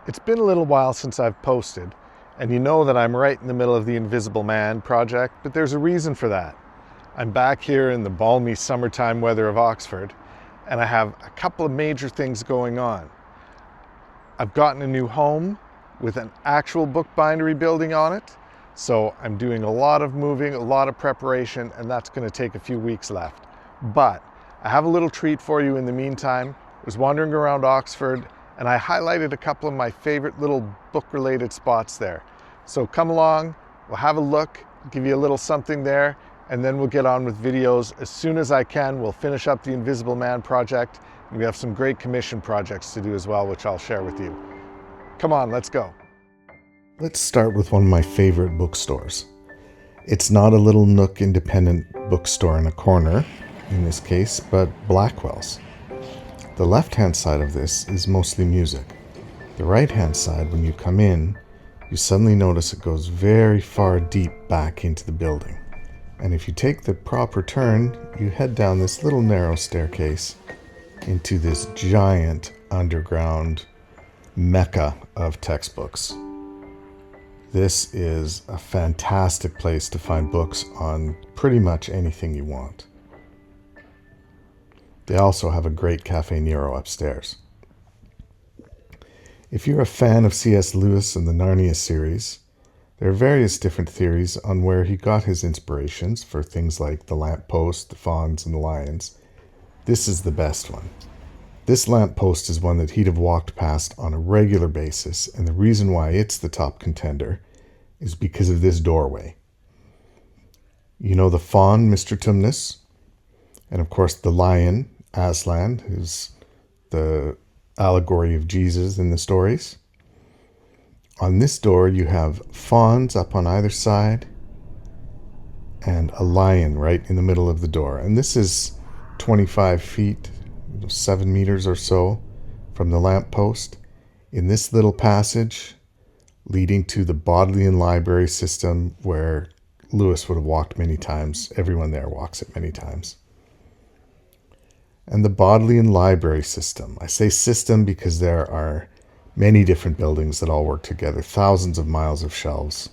It's been a little while since I've posted, and you know that I'm right in the middle of the Invisible Man project, but there's a reason for that. I'm back here in the balmy summertime weather of Oxford, and I have a couple of major things going on. I've gotten a new home with an actual book bindery building on it, so I'm doing a lot of moving, a lot of preparation, and that's going to take a few weeks left. But I have a little treat for you in the meantime. I was wandering around Oxford, and I highlighted a couple of my favorite little book-related spots there. So come along, we'll have a look, give you a little something there, and then we'll get on with videos. As soon as I can, we'll finish up the Invisible Man project, and we have some great commission projects to do as well, which I'll share with you. Come on, let's go. Let's start with one of my favorite bookstores. It's not a little nook independent bookstore in a corner, in this case, but Blackwell's. The left-hand side of this is mostly music. The right-hand side, when you come in, you suddenly notice it goes very far deep back into the building. And if you take the proper turn, you head down this little narrow staircase into this giant underground mecca of textbooks. This is a fantastic place to find books on pretty much anything you want. They also have a great Cafe Nero upstairs. If you're a fan of C.S. Lewis and the Narnia series, there are various different theories on where he got his inspirations for things like the lamppost, the fawns, and the lions. This is the best one. This lamppost is one that he'd have walked past on a regular basis, and the reason why it's the top contender is because of this doorway. You know the fawn, Mr. Tumnus, and of course the lion, Aslan, who's the allegory of Jesus in the stories. On this door you have fawns up on either side and a lion right in the middle of the door. And this is 25 feet, 7 meters or so from the lamppost in this little passage leading to the Bodleian Library system where Lewis would have walked many times. Everyone there walks it many times. And the Bodleian Library system. I say system because there are many different buildings that all work together, thousands of miles of shelves.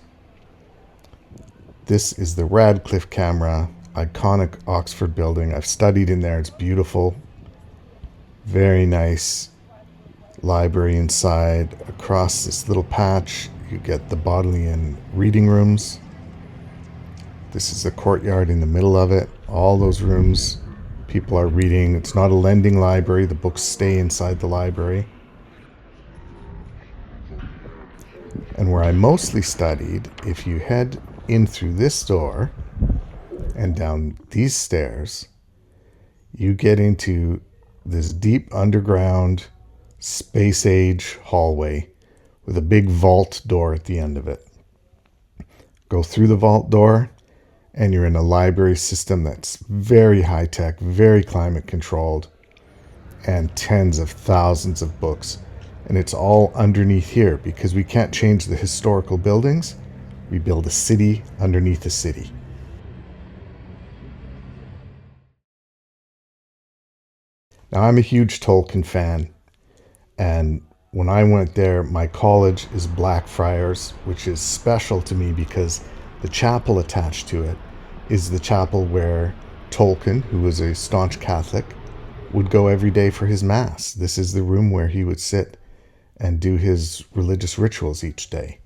This is the Radcliffe Camera, iconic Oxford building. I've studied in there. It's beautiful. Very nice library inside. Across this little patch, you get the Bodleian reading rooms. This is the courtyard in the middle of it. All those rooms, people are reading. It's not a lending library. The books stay inside the library. And where I mostly studied, if you head in through this door and down these stairs, you get into this deep underground space age hallway with a big vault door at the end of it. Go through the vault door and you're in a library system that's very high tech, very climate controlled, and tens of thousands of books. And it's all underneath here because we can't change the historical buildings. We build a city underneath a city. Now, I'm a huge Tolkien fan, and when I went there, my college is Blackfriars, which is special to me because the chapel attached to it is the chapel where Tolkien, who was a staunch Catholic, would go every day for his Mass. This is the room where he would sit and do his religious rituals each day.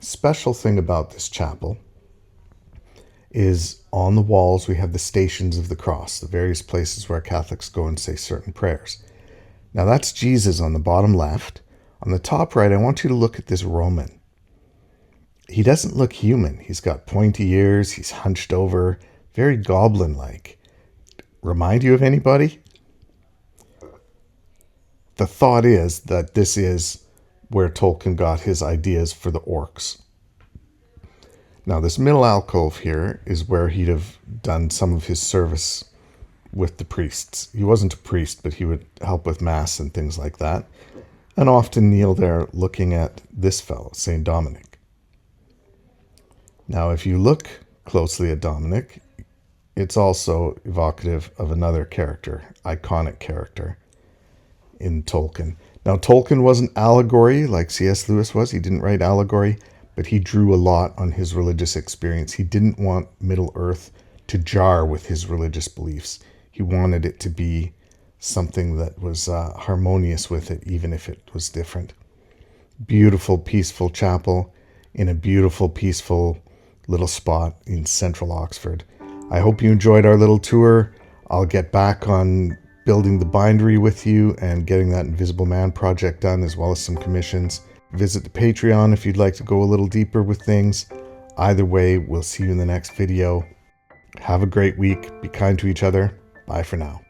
Special thing about this chapel is on the walls we have the Stations of the Cross, the various places where Catholics go and say certain prayers. Now that's Jesus on the bottom left. On the top right, I want you to look at this Roman. He doesn't look human. He's got pointy ears, he's hunched over, very goblin-like. Remind you of anybody? The thought is that this is where Tolkien got his ideas for the orcs. Now, this middle alcove here is where he'd have done some of his service with the priests. He wasn't a priest, but he would help with Mass and things like that, and often kneel there looking at this fellow, St. Dominic. Now, if you look closely at Dominic, it's also evocative of another character, iconic character in Tolkien. Now, Tolkien wasn't allegory like C.S. Lewis was. He didn't write allegory, but he drew a lot on his religious experience. He didn't want Middle-earth to jar with his religious beliefs. He wanted it to be something that was harmonious with it, even if it was different. Beautiful, peaceful chapel in a beautiful, peaceful little spot in central Oxford. I hope you enjoyed our little tour. I'll get back on building the bindery with you and getting that Invisible Man project done, as well as some commissions. Visit the Patreon if you'd like to go a little deeper with things. Either way, we'll see you in the next video. Have a great week. Be kind to each other. Bye for now.